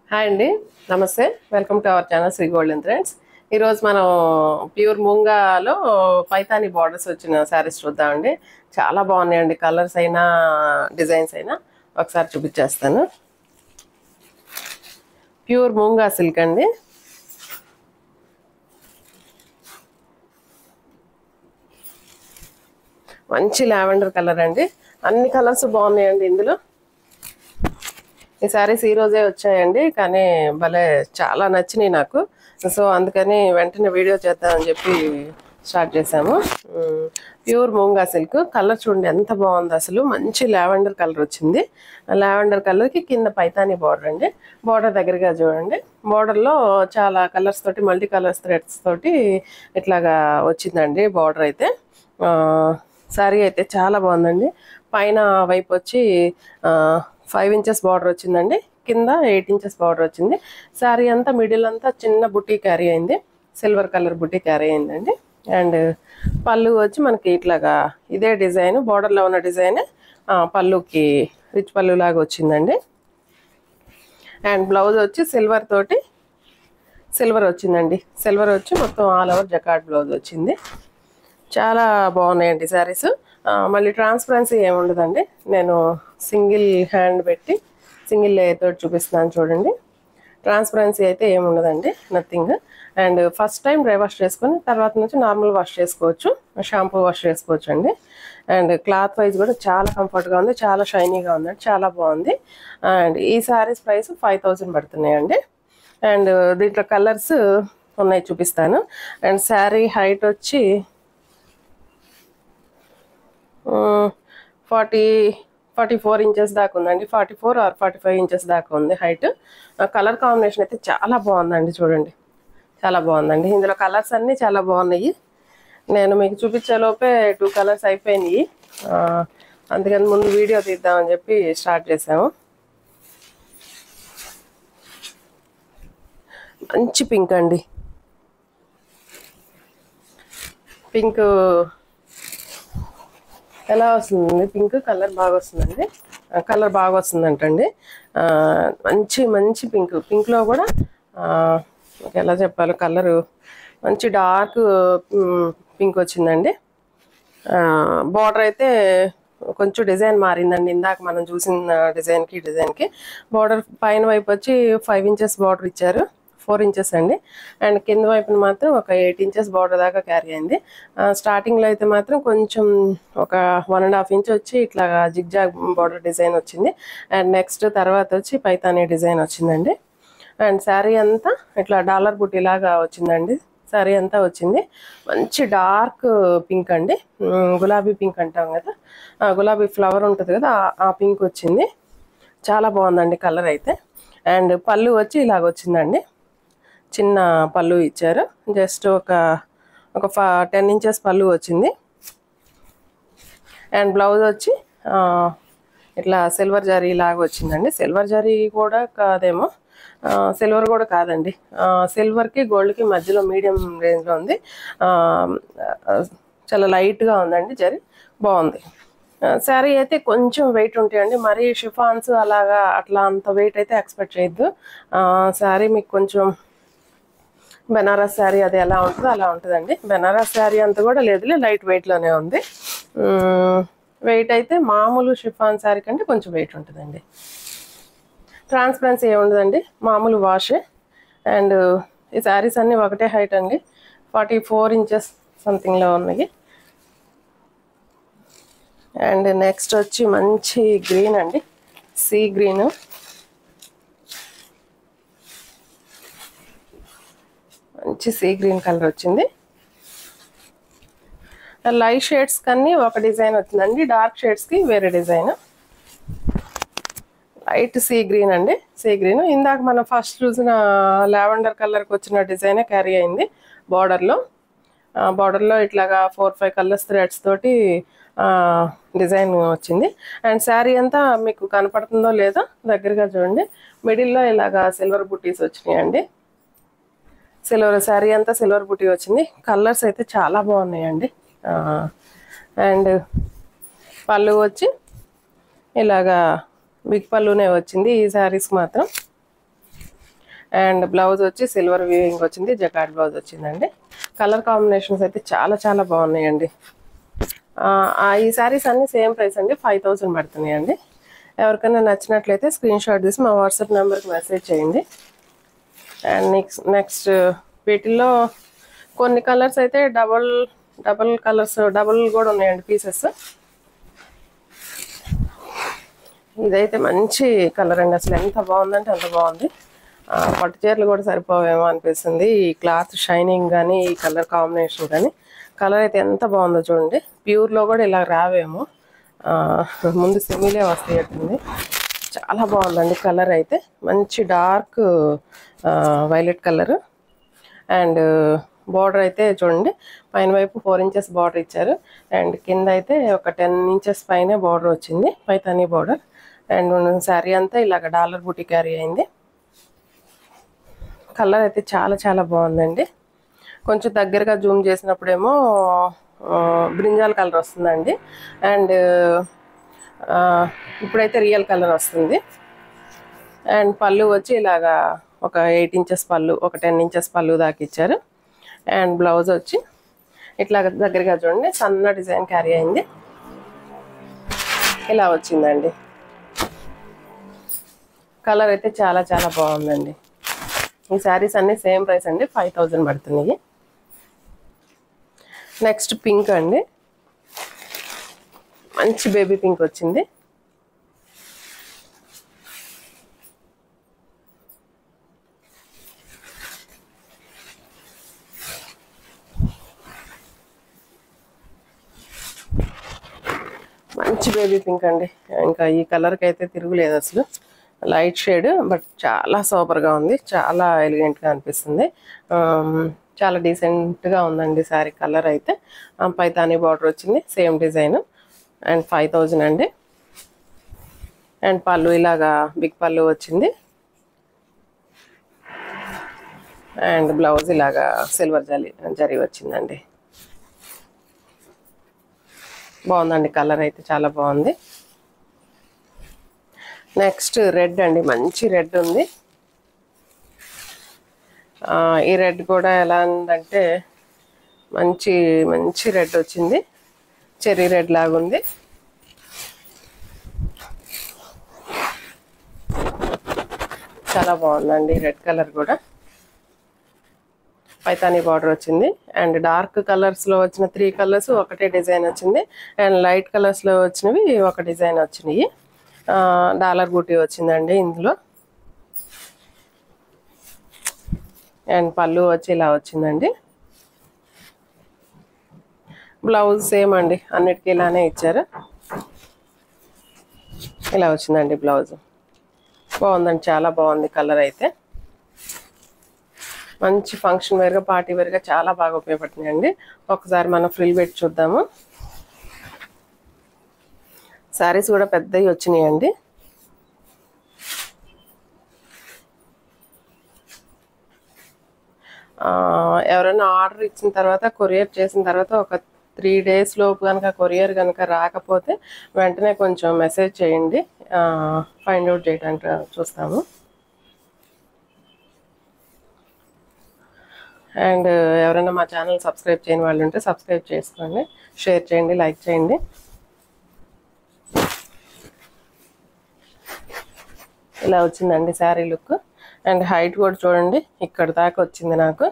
Hi అండి, నమస్తే. Welcome to our channel Sri golden threads. ఈరోజు మనం ప్యూర్ మూంగాలో పైతాని బార్డర్స్ వచ్చిన శారీస్ చూద్దామండి. చాలా బాగున్నాయండి, కలర్స్ అయినా డిజైన్స్ అయినా. ఒకసారి చూపించేస్తాను. ప్యూర్ మూంగా సిల్క్ అండి. మంచి లావెండర్ కలర్ అండి. అన్ని కలర్స్ బాగున్నాయండి ఇందులో. ఈ శారీస్ ఈ రోజే వచ్చాయండి, కానీ భలే చాలా నచ్చినాయి నాకు. సో అందుకని వెంటనే వీడియో చేద్దామని చెప్పి స్టార్ట్ చేసాము. Pure మూంగా silk. కలర్ చూడండి ఎంత బాగుంది అసలు. మంచి లావెండర్ కలర్ వచ్చింది. లావెండర్ కలర్కి కింద పైతాని బార్డర్ అండి. బార్డర్ దగ్గరగా చూడండి. బార్డర్లో చాలా కలర్స్ తోటి, మల్టీ కలర్స్ థ్రెడ్స్ తోటి ఇట్లాగా వచ్చిందండి బార్డర్ అయితే. శారీ అయితే చాలా బాగుందండి. పైన వైపు వచ్చి 5 ఇంచెస్ బార్డర్ వచ్చిందండి, కింద 8 ఇంచెస్ బార్డర్ వచ్చింది. శారీ అంతా మిడిల్ అంతా చిన్న బుట్టి క్యారీ అయింది, సిల్వర్ కలర్ బుట్టి క్యారీ అయిందండి. అండ్ పళ్ళు వచ్చి మనకి ఇట్లాగా ఇదే డిజైన్, బార్డర్లో ఉన్న డిజైన్ పళ్ళుకి రిచ్ పళ్ళు లాగా వచ్చిందండి. అండ్ బ్లౌజ్ వచ్చి సిల్వర్ తోటి సిల్వర్ వచ్చిందండి. సిల్వర్ వచ్చి మొత్తం ఆల్ ఓవర్ జకార్డ్ బ్లౌజ్ వచ్చింది. చాలా బాగున్నాయండి శారీస్. మళ్ళీ ట్రాన్స్పరెన్సీ ఏముండదండి. నేను సింగిల్ హ్యాండ్ పెట్టి సింగిల్ లేయర్ తోటి చూపిస్తున్నాను చూడండి. ట్రాన్స్పరెన్సీ అయితే ఏముండదండి, nothing. And first time dry wash చేసుకొని తర్వాత నుంచి నార్మల్ వాష్ చేసుకోవచ్చు, షాంపూ వాష్ చేసుకోవచ్చు అండి. అండ్ క్లాత్ వైజ్ కూడా చాలా కంఫర్ట్గా ఉంది, చాలా షైనీగా ఉందండి, చాలా బాగుంది. అండ్ ఈ శారీస్ ప్రైస్ 5000 పడుతున్నాయండి. అండ్ దీంట్లో కలర్స్ ఉన్నాయి, చూపిస్తాను. అండ్ శారీ హైట్ వచ్చి 44 ఇంచెస్ దాకా ఉందండి. 44 ఆర్ 45 ఇంచెస్ దాకా ఉంది హైట్. కలర్ కాంబినేషన్ అయితే చాలా బాగుందండి, చూడండి చాలా బాగుందండి. ఇందులో కలర్స్ అన్నీ చాలా బాగున్నాయి. నేను మీకు చూపించేలోపే 2 కలర్స్ అయిపోయినాయి, అందుకని ముందు వీడియో తీద్దామని చెప్పి స్టార్ట్ చేసాము. మంచి పింక్ అండి. పింక్ ఎలా వస్తుందండి, పింక్ కలర్ బాగా వస్తుందండి. కలర్ బాగా వస్తుందంటండి. మంచి మంచి పింక్. పింక్లో కూడా ఎలా చెప్పాలి, కలరు మంచి డార్క్ పింక్ వచ్చిందండి. బార్డర్ అయితే కొంచెం డిజైన్ మారిందండి, ఇందాక మనం చూసిన డిజైన్కి. బార్డర్ పైన వైపు వచ్చి 5 ఇంచెస్ బార్డర్ ఇచ్చారు, 4 ఇంచెస్ అండి. అండ్ కింద వైపున మాత్రం ఒక 8 ఇంచెస్ బార్డర్ దాకా క్యారీ అయింది. స్టార్టింగ్లో అయితే మాత్రం కొంచెం ఒక 1.5 ఇంచ్ వచ్చి ఇట్లా జిగ్జాగ్ బార్డర్ డిజైన్ వచ్చింది. అండ్ నెక్స్ట్ తర్వాత వచ్చి పైతానీ డిజైన్ వచ్చిందండి. అండ్ శారీ అంతా ఇట్లా డాలర్ బుట్టి లాగా వచ్చిందండి. శారీ అంతా వచ్చింది మంచి డార్క్ పింక్ అండి, గులాబీ పింక్ అంటాం కదా, గులాబీ ఫ్లవర్ ఉంటుంది కదా, ఆ పింక్ వచ్చింది. చాలా బాగుందండి కలర్ అయితే. అండ్ పళ్ళు వచ్చి ఇలాగ వచ్చిందండి, చిన్న పళ్ళు ఇచ్చారు. జస్ట్ ఒక 10 ఇంచెస్ పళ్ళు వచ్చింది. అండ్ బ్లౌజ్ వచ్చి ఇట్లా సిల్వర్ జరీ లాగా వచ్చిందండి. సిల్వర్ జరీ కూడా కాదేమో, సిల్వర్ కూడా కాదండి, సిల్వర్కి గోల్డ్కి మధ్యలో మీడియం రేంజ్లో ఉంది. చాలా లైట్గా ఉందండి జరీ, బాగుంది. శారీ అయితే కొంచెం వెయిట్ ఉంటాయండి, మరీ షిఫాన్స్ అలాగా అట్లా అంత వెయిట్ అయితే ఎక్స్పెక్ట్ చేయొద్దు. శారీ మీకు కొంచెం బెనారస్ శారీ అది ఎలా ఉంటుందో అలా ఉంటుందండి. బెనారస్ శారీ అంతా కూడా లేదులే, లైట్ వెయిట్లోనే ఉంది. వెయిట్ అయితే మామూలు షిఫాన్ శారీ కంటే కొంచెం వెయిట్ ఉంటుందండి. ట్రాన్స్పరెన్సీ ఏముండదండి, మామూలు వాషే. అండ్ ఈ శారీస్ అన్నీ ఒకటే హైట్ అండి, 44 ఇంచెస్ సంథింగ్లో ఉన్నాయి. అండ్ నెక్స్ట్ వచ్చి మంచి గ్రీన్ అండి, సీ గ్రీన్. మంచి సీ గ్రీన్ కలర్ వచ్చింది. లైట్ షేడ్స్ కన్నీ ఒక డిజైన్ వచ్చిందండి, డార్క్ షేడ్స్కి వేరే డిజైన్. లైట్ సీ గ్రీన్ అండి, సీ గ్రీన్. ఇందాక మనం ఫస్ట్ చూసిన లావెండర్ కలర్కి వచ్చిన డిజైనే క్యారీ అయింది బార్డర్లో. బార్డర్లో ఇట్లాగా 4-5 కలర్స్ థ్రెడ్స్ తోటి డిజైన్ వచ్చింది. అండ్ శారీ అంతా మీకు కనపడుతుందో లేదో దగ్గరగా చూడండి, మిడిల్లో ఇలాగా సిల్వర్ బుట్టీస్ వచ్చినాయండి. సిల్వర్ శారీ అంతా సిల్వర్ బుట్టి వచ్చింది. కలర్స్ అయితే చాలా బాగున్నాయండి. అండ్ పళ్ళు వచ్చి ఇలాగా బిగ్ పళ్ళునే వచ్చింది ఈ శారీస్ మాత్రం. అండ్ బ్లౌజ్ వచ్చి సిల్వర్ వీవింగ్ వచ్చింది, జకార్డ్ బ్లౌజ్ వచ్చిందండి. కలర్ కాంబినేషన్స్ అయితే చాలా చాలా బాగున్నాయండి. ఈ శారీస్ అన్నీ సేమ్ ప్రైస్ అండి, 5000 పడుతున్నాయండి. ఎవరికైనా నచ్చినట్లయితే స్క్రీన్ షాట్ తీసి మా వాట్సాప్ నెంబర్కి మెసేజ్ చేయండి. అండ్ నెక్స్ట్ వీటిల్లో కొన్ని కలర్స్ అయితే డబల్ కలర్స్ డబుల్ కూడా ఉన్నాయండి పీసెస్. ఇదైతే మంచి కలర్ అండి, అసలు ఎంత బాగుందంటే అంత బాగుంది. పట్టు చీరలు కూడా సరిపోవేమో అనిపిస్తుంది. ఈ క్లాత్ షైనింగ్ కానీ ఈ కలర్ కాంబినేషన్ కానీ, కలర్ అయితే ఎంత బాగుందో చూడండి. ప్యూర్లో కూడా ఇలా రావేమో, ముందు సెమీలే వస్తాయి. చాలా బాగుందండి కలర్ అయితే, మంచి dark violet colour. And border అయితే చూడండి, పైన వైపు 4 ఇంచెస్ బార్డర్ ఇచ్చారు. అండ్ కింద అయితే ఒక 10 ఇంచెస్ పైన బార్డర్ వచ్చింది, పైతానీ బార్డర్. అండ్ శారీ అంతా ఇలాగ డాలర్ బూటీ క్యారీ అయింది. కలర్ అయితే చాలా చాలా బాగుందండి. కొంచెం దగ్గరగా జూమ్ చేసినప్పుడేమో బ్రింజాల్ కలర్ వస్తుందండి. అండ్ ఇప్పుడైతే రియల్ కలర్ వస్తుంది. అండ్ పళ్ళు వచ్చి ఇలాగా ఒక 8 ఇంచెస్ పళ్ళు, ఒక 10 ఇంచెస్ పళ్ళు దాకా ఇచ్చారు. అండ్ బ్లౌజ్ వచ్చి ఇట్లా దగ్గరగా చూడండి, సన్న డిజైన్ క్యారీ అయింది, ఇలా వచ్చిందండి. కలర్ అయితే చాలా చాలా బాగుందండి. ఈ శారీస్ అన్నీ సేమ్ ప్రైస్ అండి, 5000 పడుతున్నాయి. నెక్స్ట్ పింక్ అండి, మంచి బేబీ పింక్ వచ్చింది. మంచి బేబీ పింక్ అండి, ఇంకా ఈ కలర్కి అయితే తిరుగులేదు అసలు. లైట్ షేడ్ బట్ చాలా సూపర్గా ఉంది, చాలా ఎలిగెంట్గా అనిపిస్తుంది. చాలా డీసెంట్గా ఉందండి శారీ. కలర్ అయితే పైతానీ బార్డర్ వచ్చింది, సేమ్ డిజైన్. అండ్ 5000 అండి. అండ్ పళ్ళు ఇలాగా బిగ్ పళ్ళు వచ్చింది. అండ్ బ్లౌజ్ ఇలాగా సిల్వర్ జరీ వచ్చిందండి. బాగుందండి, కలర్ అయితే చాలా బాగుంది. నెక్స్ట్ రెడ్ అండి, మంచి రెడ్ ఉంది. ఈ రెడ్ కూడా ఎలా ఉందంటే మంచి మంచి రెడ్ వచ్చింది, చెర్రీ రెడ్ లాగా ఉంది. చాలా బాగుందండి రెడ్ కలర్ కూడా. పైతానీ బార్డర్ వచ్చింది. అండ్ డార్క్ కలర్స్లో వచ్చిన 3 కలర్స్ ఒకటే డిజైన్ వచ్చింది. అండ్ లైట్ కలర్స్లో వచ్చినవి ఒక డిజైన్ వచ్చినాయి. డాలర్ బూటీ వచ్చిందండి ఇందులో. అండ్ పళ్ళు వచ్చి ఇలా వచ్చిందండి. బ్లౌజ్ సేమ్ అండి, అన్నిటికీ ఇలానే ఇచ్చారు. ఇలా వచ్చిందండి బ్లౌజ్. బాగుందండి, చాలా బాగుంది కలర్ అయితే. మంచి ఫంక్షన్ వేర్గా, పార్టీ వేర్గా చాలా బాగా ఉపయోగపడుతున్నాయండి. ఒకసారి మనం ఫ్రిల్ పెట్టి చూద్దాము. శారీస్ కూడా పెద్దవి వచ్చినాయండి. ఎవరైనా ఆర్డర్ ఇచ్చిన తర్వాత, కొరియర్ చేసిన తర్వాత ఒక 3 days లోపు కనుక కొరియర్ కనుక రాకపోతే వెంటనే కొంచెం మెసేజ్ చేయండి, ఫైండ్ అవుట్ చేయడానికి చూస్తాము. అండ్ ఎవరైనా మా ఛానల్ సబ్స్క్రైబ్ చేయని వాళ్ళు ఉంటే సబ్స్క్రైబ్ చేసుకోండి, షేర్ చేయండి, లైక్ చేయండి. ఇలా వచ్చిందండి శారీ లుక్. అండ్ హైట్ కూడా చూడండి, ఇక్కడ దాకా వచ్చింది నాకు.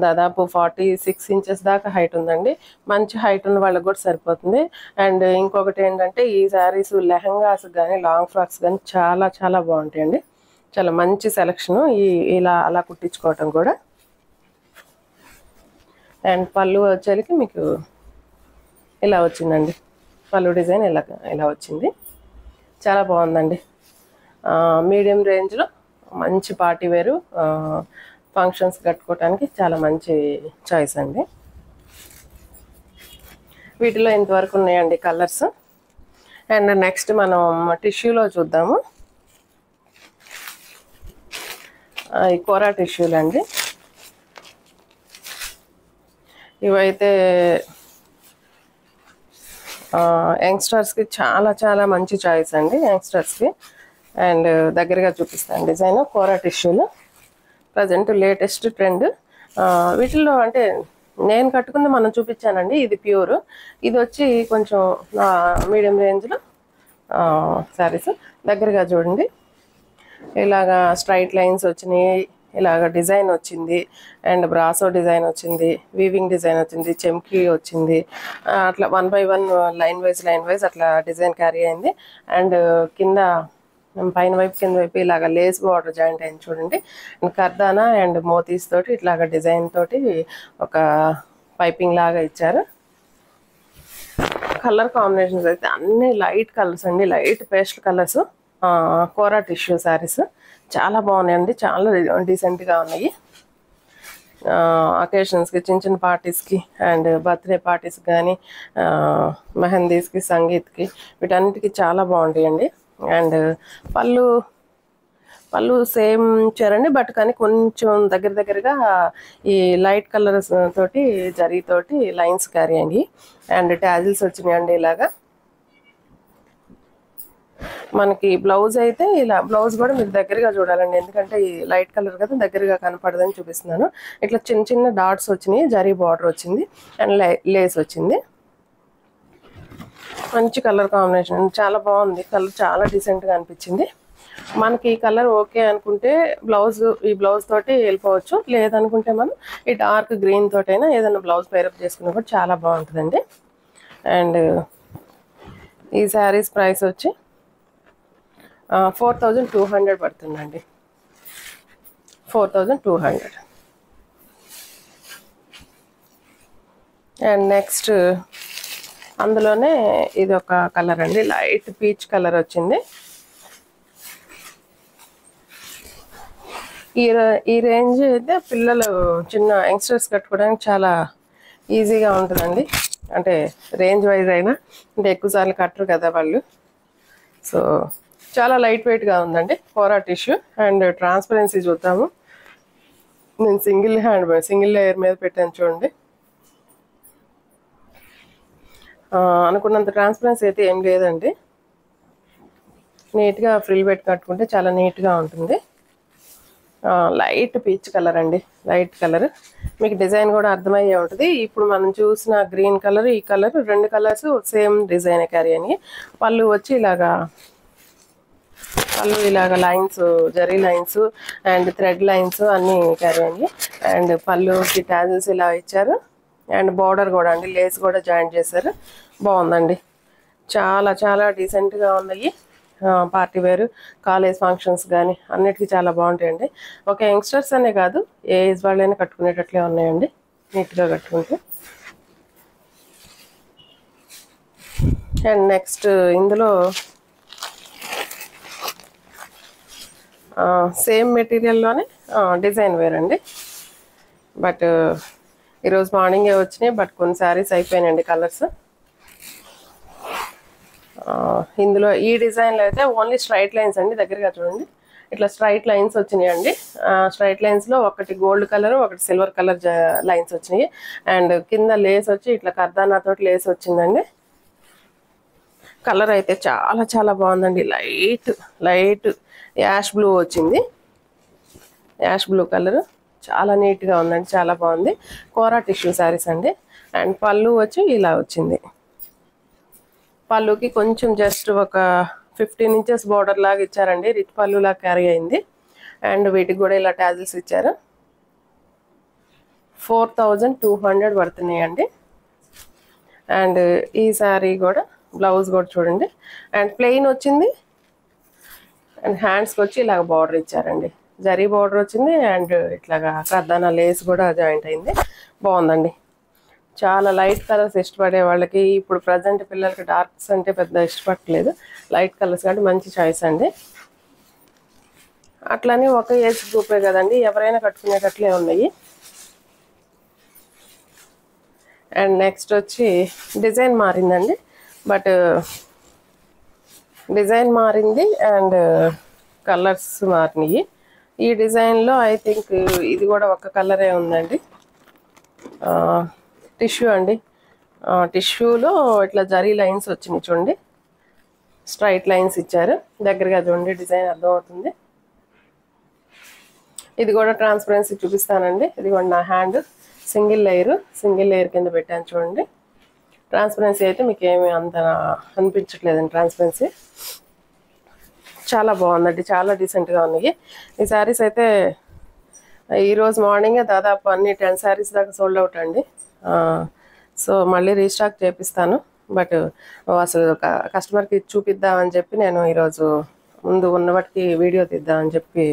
దాదాపు 46 ఇంచెస్ దాకా హైట్ ఉందండి. మంచి హైట్ ఉన్న వాళ్ళకి కూడా సరిపోతుంది. అండ్ ఇంకొకటి ఏంటంటే, ఈ శారీస్ లెహంగాస్ కానీ లాంగ్ ఫ్రాక్స్ కానీ చాలా చాలా బాగుంటాయండి. చాలా మంచి సెలక్షను ఇలా అలా కుట్టించుకోవటం కూడా. అండ్ పళ్ళు వచ్చేసరికి మీకు ఇలా వచ్చిందండి, పళ్ళు డిజైన్ ఇలా వచ్చింది. చాలా బాగుందండి. మీడియం రేంజ్లో మంచి పార్టీ వేరు ఫంక్షన్స్ కట్టుకోవడానికి చాలా మంచి చాయిస్ అండి. వీటిలో ఇంతవరకు ఉన్నాయండి కలర్స్. అండ్ నెక్స్ట్ మనం టిష్యూలో చూద్దాము. ఈ కోరా టిష్యూలు అండి. ఇవైతే యంగ్స్టర్స్కి చాలా చాలా మంచి చాయిస్ అండి, యంగ్స్టర్స్కి. అండ్ దగ్గరగా చూపిస్తాను డిజైన్. కోరా టిష్యూలు ప్రజెంట్ లేటెస్ట్ ట్రెండ్. వీటిల్లో అంటే నేను కట్టుకుంది మనం చూపించానండి, ఇది ప్యూర్. ఇది వచ్చి కొంచెం మీడియం రేంజ్లో శారీస్. దగ్గరగా చూడండి, ఇలాగా స్ట్రైట్ లైన్స్ వచ్చినాయి, ఇలాగ డిజైన్ వచ్చింది, అండ్ బ్రాసో డిజైన్ వచ్చింది, వీవింగ్ డిజైన్ వచ్చింది, చెమ్కీ వచ్చింది. అట్లా 1 by 1 లైన్ వైజ్ అట్లా డిజైన్ క్యారీ అయింది. అండ్ కింద పైన వైపు కింద వైపు ఇలాగ లేస్ బార్డర్ జాయింట్ అయింది చూడండి. కర్దానా అండ్ మోతీస్ తోటి ఇట్లాగ డిజైన్ తోటి ఒక పైపింగ్ లాగా ఇచ్చారు. కలర్ కాంబినేషన్స్ అయితే అన్ని లైట్ కలర్స్ అండి, లైట్ పేస్టల్ కలర్స్. కోరా టిష్యూ శారీస్ చాలా బాగున్నాయండి, చాలా డీసెంట్గా ఉన్నాయి. అకేషన్స్కి, చిన్న చిన్న పార్టీస్కి అండ్ బర్త్డే పార్టీస్కి కానీ, మెహందీస్కి, సంగీత్కి, వీటన్నిటికీ చాలా బాగుంటాయండి. అండ్ పళ్ళు సేమ్ ఇచ్చారండి, బట్ కానీ కొంచెం దగ్గరగా ఈ లైట్ కలర్స్ తోటి జరీతోటి లైన్స్ క్యారీ అయ్యి అండ్ ట్యాజిల్స్ వచ్చినాయండి. ఇలాగా మనకి బ్లౌజ్ అయితే ఇలా, బ్లౌజ్ కూడా మీరు దగ్గరగా చూడాలండి, ఎందుకంటే ఈ లైట్ కలర్ కదా దగ్గరగా కనపడదని చూపిస్తున్నాను. ఇట్లా చిన్న చిన్న డాట్స్ వచ్చినాయి, జరీ బార్డర్ వచ్చింది అండ్ లేస్ వచ్చింది. మంచి కలర్ కాంబినేషన్, చాలా బాగుంది. కలర్ చాలా డీసెంట్గా అనిపించింది. మనకి ఈ కలర్ ఓకే అనుకుంటే ఈ బ్లౌజ్ తోటి వెళ్ళిపోవచ్చు, లేదనుకుంటే మనం ఈ డార్క్ గ్రీన్ తోటైనా ఏదైనా బ్లౌజ్ పేరప్ చేసుకున్నా కూడా చాలా బాగుంటుందండి. అండ్ ఈ శారీస్ ప్రైస్ వచ్చి 4200 పడుతుందండి, 4200. అండ్ నెక్స్ట్ అందులోనే ఇది ఒక కలర్ అండి, లైట్ పీచ్ కలర్ వచ్చింది. ఈ రేంజ్ అయితే పిల్లలు, చిన్న యంగ్స్టర్స్ కట్టుకోవడానికి చాలా ఈజీగా ఉంటుందండి. అంటే రేంజ్ వైజ్ అయినా, అంటే ఎక్కువసార్లు కట్టరు కదా వాళ్ళు. సో చాలా లైట్ వెయిట్గా ఉందండి, కోరా టిష్యూ. అండ్ ట్రాన్స్పరెన్సీ చూద్దాము. నేను సింగిల్ లేయర్ మీద పెట్టాను చూడండి. అనుకున్నంత ట్రాన్స్పరెన్సీ అయితే ఏం లేదండి. నీట్గా ఫ్రిల్ పెట్టి కట్టుకుంటే చాలా నీట్గా ఉంటుంది. లైట్ పీచ్ కలర్ అండి, లైట్ కలర్. మీకు డిజైన్ కూడా అర్థమయ్యే ఉంటుంది. ఇప్పుడు మనం చూసిన గ్రీన్ కలర్, ఈ కలర్, రెండు కలర్స్ సేమ్ డిజైన్ క్యారీ అని. పళ్ళు వచ్చి ఇలాగా lines, zari lines and thread lines అన్నీ క్యారీ అయ్యి. అండ్ పళ్ళుకి ట్యాజిల్స్ ఇలా ఇచ్చారు. అండ్ బార్డర్ కూడా అండి, లేస్ కూడా జాయింట్ చేశారు. బాగుందండి, చాలా చాలా డీసెంట్గా ఉన్నాయి. పార్టీ వేర్, కాలేజ్ ఫంక్షన్స్ కానీ అన్నిటికీ చాలా బాగుంటాయండి. ఒక యంగ్స్టర్స్ అనే కాదు, ఏ ఏజ్ వాళ్ళైనా కట్టుకునేటట్లే ఉన్నాయండి, నీట్గా కట్టుకుంటే. అండ్ నెక్స్ట్ ఇందులో సేమ్ మెటీరియల్లోనే డిజైన్ వేర్ అండి. బట్ ఈరోజు మార్నింగే వచ్చినాయి, బట్ కొన్ని శారీస్ అయిపోయినాయండి కలర్స్. ఇందులో ఈ డిజైన్లో అయితే ఓన్లీ స్ట్రైట్ లైన్స్ అండి, దగ్గరగా చూడండి. ఇట్లా స్ట్రైట్ లైన్స్ వచ్చినాయండి. స్ట్రైట్ లైన్స్లో ఒకటి గోల్డ్ కలర్, ఒకటి సిల్వర్ కలర్ లైన్స్ వచ్చినాయి. అండ్ కింద లేస్ వచ్చి ఇట్లా కర్దానా తోటి లేస్ వచ్చిందండి. కలర్ అయితే చాలా చాలా బాగుందండి, లైట్ యాష్ బ్లూ వచ్చింది. యాష్ బ్లూ కలర్ చాలా నీట్గా ఉందండి, చాలా బాగుంది. కోరా టిష్యూ శారీస్ అండి. అండ్ పళ్ళు వచ్చి ఇలా వచ్చింది. పళ్ళుకి కొంచెం జస్ట్ ఒక 15 inches బార్డర్ లాగా ఇచ్చారండి, రిచ్ పళ్ళు లాగా క్యారీ అయింది. అండ్ వీటికి కూడా ఇలా ట్యాజిల్స్ ఇచ్చారు. 4200 పడుతున్నాయండి. అండ్ ఈ శారీ కూడా బ్లౌజ్ కూడా చూడండి, అండ్ ప్లెయిన్ వచ్చింది. అండ్ హ్యాండ్స్కి వచ్చి ఇలాగ బార్డర్ ఇచ్చారండి, జరీ బార్డర్ వచ్చింది. అండ్ ఇట్లాగా కర్దానా లేస్ కూడా జాయింట్ అయింది. బాగుందండి. చాలా లైట్ కలర్స్ ఇష్టపడే వాళ్ళకి, ఇప్పుడు ప్రజెంట్ పిల్లలకి డార్క్స్ అంటే పెద్ద ఇష్టపడలేదు, లైట్ కలర్స్ కాబట్టి మంచి చాయిస్ అండి. అట్లని ఒక ఏజ్ గ్రూపే కదండి, ఎవరైనా కట్టుకునేటట్లే ఉన్నాయి. అండ్ నెక్స్ట్ వచ్చి డిజైన్ మారిందండి, బట్ డిజైన్ మారింది అండ్ కలర్స్ మారినాయి. ఈ డిజైన్లో ఐ థింక్ ఇది కూడా ఒక కలరే ఉందండి. టిష్యూ అండి, టిష్యూలో ఇట్లా జరీ లైన్స్ వచ్చినాయి చూడండి, స్ట్రైట్ లైన్స్ ఇచ్చారు. దగ్గరగా చూడండి, డిజైన్ అర్థమవుతుంది. ఇది కూడా ట్రాన్స్పరెన్సీ చూపిస్తానండి. ఇదిగోండి నా హ్యాండ్ సింగిల్ లేయర్ కింద పెట్టాను చూడండి. ట్రాన్స్పరెన్సీ అయితే మీకు ఏమి అంత అనిపించట్లేదండి. ట్రాన్స్పరెన్సీ చాలా బాగుందండి, చాలా డీసెంట్గా ఉన్నాయి. ఈ శారీస్ అయితే ఈరోజు మార్నింగే దాదాపు అన్ని 10 శారీస్ దాకా సోల్డ్ అవుట్ అండి. సో మళ్ళీ రీస్టాక్ చేపిస్తాను. బట్ అసలు కస్టమర్కి చూపిద్దామని చెప్పి నేను ఈరోజు ముందు ఉన్న వాటికి వీడియో తీద్దామని చెప్పి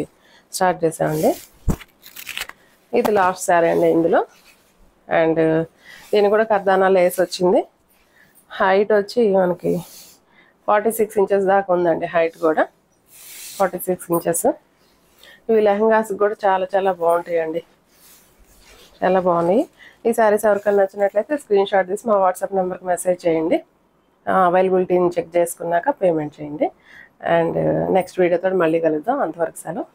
స్టార్ట్ చేశామండి. ఇది లాస్ట్ శారీ అండి ఇందులో. అండ్ దీన్ని కూడా కర్దానాలు వేసి వచ్చింది. హైట్ వచ్చి మనకి 46 ఇంచెస్ దాకా ఉందండి. హైట్ కూడా 46 ఇంచెస్. ఇవి లెహంగాస్ కూడా చాలా చాలా బాగుంటాయండి, చాలా బాగున్నాయి. ఈ శారీస్ ఎవరికైనా నచ్చినట్లయితే స్క్రీన్ షాట్ తీసి మా వాట్సాప్ నెంబర్కి మెసేజ్ చేయండి. అవైలబిలిటీని చెక్ చేసుకున్నాక పేమెంట్ చేయండి. అండ్ నెక్స్ట్ వీడియోతో మళ్ళీ కలుద్దాం. అంతవరకు సెలవు.